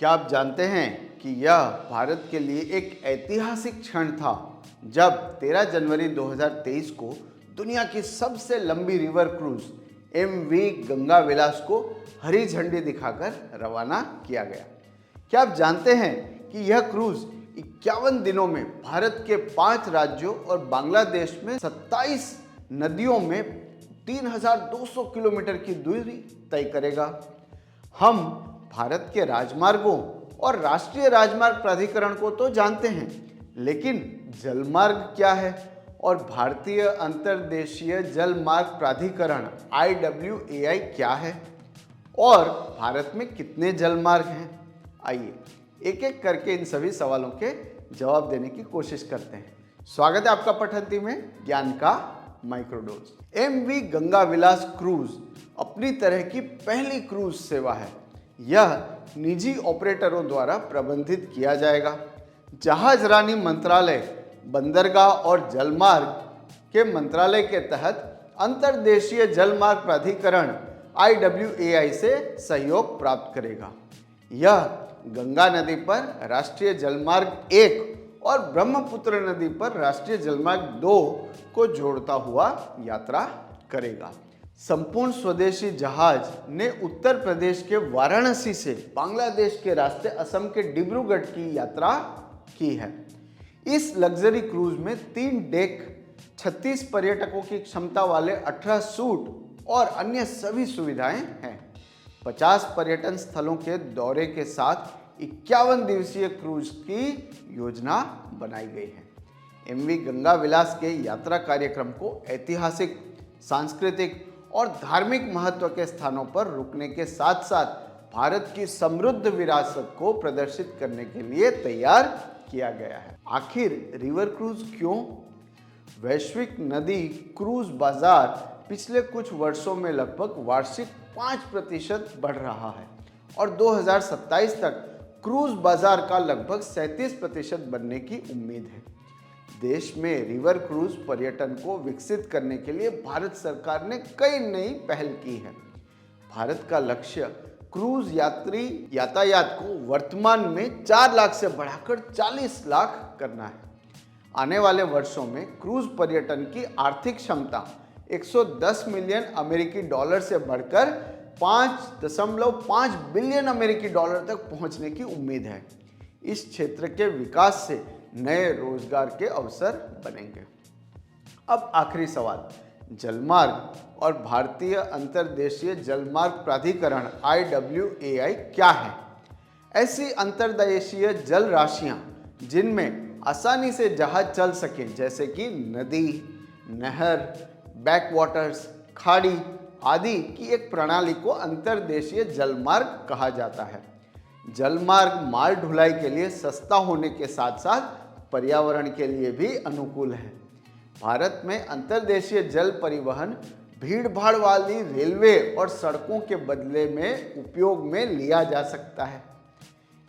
क्या आप जानते हैं कि यह भारत के लिए एक ऐतिहासिक क्षण था जब 13 जनवरी 2023 को दुनिया की सबसे लंबी रिवर क्रूज एमवी गंगा विलास को हरी झंडी दिखाकर रवाना किया गया। क्या आप जानते हैं कि यह क्रूज 51 दिनों में भारत के 5 राज्यों और बांग्लादेश में 27 नदियों में 3200 किलोमीटर की दूरी तय करेगा। हम भारत के राजमार्गों और राष्ट्रीय राजमार्ग प्राधिकरण को तो जानते हैं, लेकिन जलमार्ग क्या है और भारतीय अंतर्देशीय जलमार्ग प्राधिकरण IWAI क्या है और भारत में कितने जलमार्ग हैं? आइए एक एक करके इन सभी सवालों के जवाब देने की कोशिश करते हैं। स्वागत है आपका पठंती में ज्ञान का माइक्रोडोज। एमवी गंगा विलास क्रूज अपनी तरह की पहली क्रूज सेवा है। यह निजी ऑपरेटरों द्वारा प्रबंधित किया जाएगा। जहाज रानी मंत्रालय, बंदरगाह और जलमार्ग के मंत्रालय के तहत अंतर्देशीय जलमार्ग प्राधिकरण IWAI से सहयोग प्राप्त करेगा। यह गंगा नदी पर राष्ट्रीय जलमार्ग 1 और ब्रह्मपुत्र नदी पर राष्ट्रीय जलमार्ग 2 को जोड़ता हुआ यात्रा करेगा। संपूर्ण स्वदेशी जहाज ने उत्तर प्रदेश के वाराणसी से बांग्लादेश के रास्ते असम के डिब्रूगढ़ की यात्रा की है। इस लग्जरी क्रूज में 3 डेक, 36 पर्यटकों की क्षमता वाले 18 सूट और अन्य सभी सुविधाएं हैं। 50 पर्यटन स्थलों के दौरे के साथ 51 दिवसीय क्रूज की योजना बनाई गई है। एमवी गंगा विलास के यात्रा कार्यक्रम को ऐतिहासिक, सांस्कृतिक और धार्मिक महत्व के स्थानों पर रुकने के साथ साथ भारत की समृद्ध विरासत को प्रदर्शित करने के लिए तैयार किया गया है। आखिर रिवर क्रूज क्यों? वैश्विक नदी क्रूज बाजार पिछले कुछ वर्षों में लगभग वार्षिक 5% बढ़ रहा है और 2027 तक क्रूज बाजार का लगभग 37% बनने की उम्मीद है। देश में रिवर क्रूज पर्यटन को विकसित करने के लिए भारत सरकार ने कई नई पहल की है। भारत का लक्ष्य क्रूज यात्री यातायात को वर्तमान में 4 लाख से बढ़ाकर 40 लाख करना है। आने वाले वर्षों में क्रूज पर्यटन की आर्थिक क्षमता 110 मिलियन अमेरिकी डॉलर से बढ़कर 5.5 बिलियन अमेरिकी डॉलर तक पहुंचने की उम्मीद है। इस क्षेत्र के विकास से नए रोजगार के अवसर बनेंगे। अब आखिरी सवाल, जलमार्ग और भारतीय अंतर्देशीय जलमार्ग प्राधिकरण IWAI क्या है? ऐसी अंतर्देशीय जल राशियां जिनमें आसानी से जहाज चल सके, जैसे कि नदी, नहर, बैकवाटर्स, खाड़ी आदि की एक प्रणाली को अंतर्देशीय जलमार्ग कहा जाता है। जलमार्ग माल ढुलाई के लिए सस्ता होने के साथ साथ पर्यावरण के लिए भी अनुकूल है। भारत में अंतर्देशीय जल परिवहन भीड़भाड़ वाली रेलवे और सड़कों के बदले में उपयोग में लिया जा सकता है।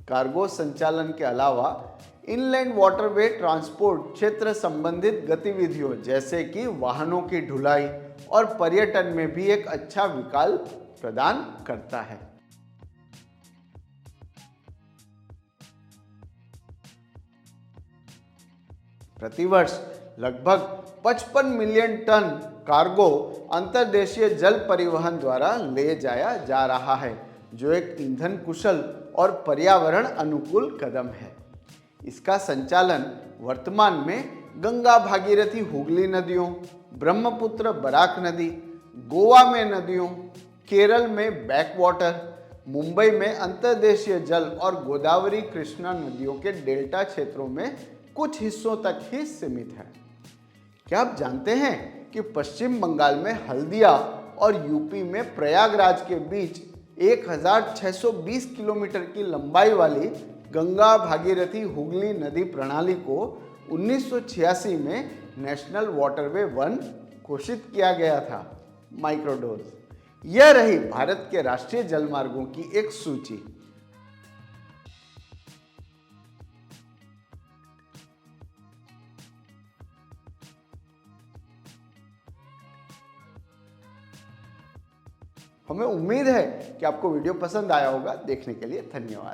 कार्गो संचालन के अलावा इनलैंड वाटरवे ट्रांसपोर्ट क्षेत्र संबंधित गतिविधियों जैसे कि वाहनों की ढुलाई और पर्यटन में भी एक अच्छा विकल्प प्रदान करता है। प्रतिवर्ष लगभग 55 मिलियन टन कार्गो अंतर्देशीय जल परिवहन द्वारा ले जाया जा रहा है, जो एक ईंधन कुशल और पर्यावरण अनुकूल कदम है। इसका संचालन वर्तमान में गंगा, भागीरथी, हुगली नदियों, ब्रह्मपुत्र, बराक नदी, गोवा में नदियों, केरल में बैकवाटर, मुंबई में अंतर्देशीय जल और गोदावरी, कृष्णा नदियों के डेल्टा क्षेत्रों में कुछ हिस्सों तक ही सीमित है। क्या आप जानते हैं कि पश्चिम बंगाल में हल्दिया और यूपी में प्रयागराज के बीच 1620 किलोमीटर की लंबाई वाली गंगा, भागीरथी, हुगली नदी प्रणाली को 1986 में नेशनल वाटरवे 1 घोषित किया गया था। माइक्रोडोज। यह रही भारत के राष्ट्रीय जलमार्गों की एक सूची। हमें उम्मीद है कि आपको वीडियो पसंद आया होगा। देखने के लिए धन्यवाद।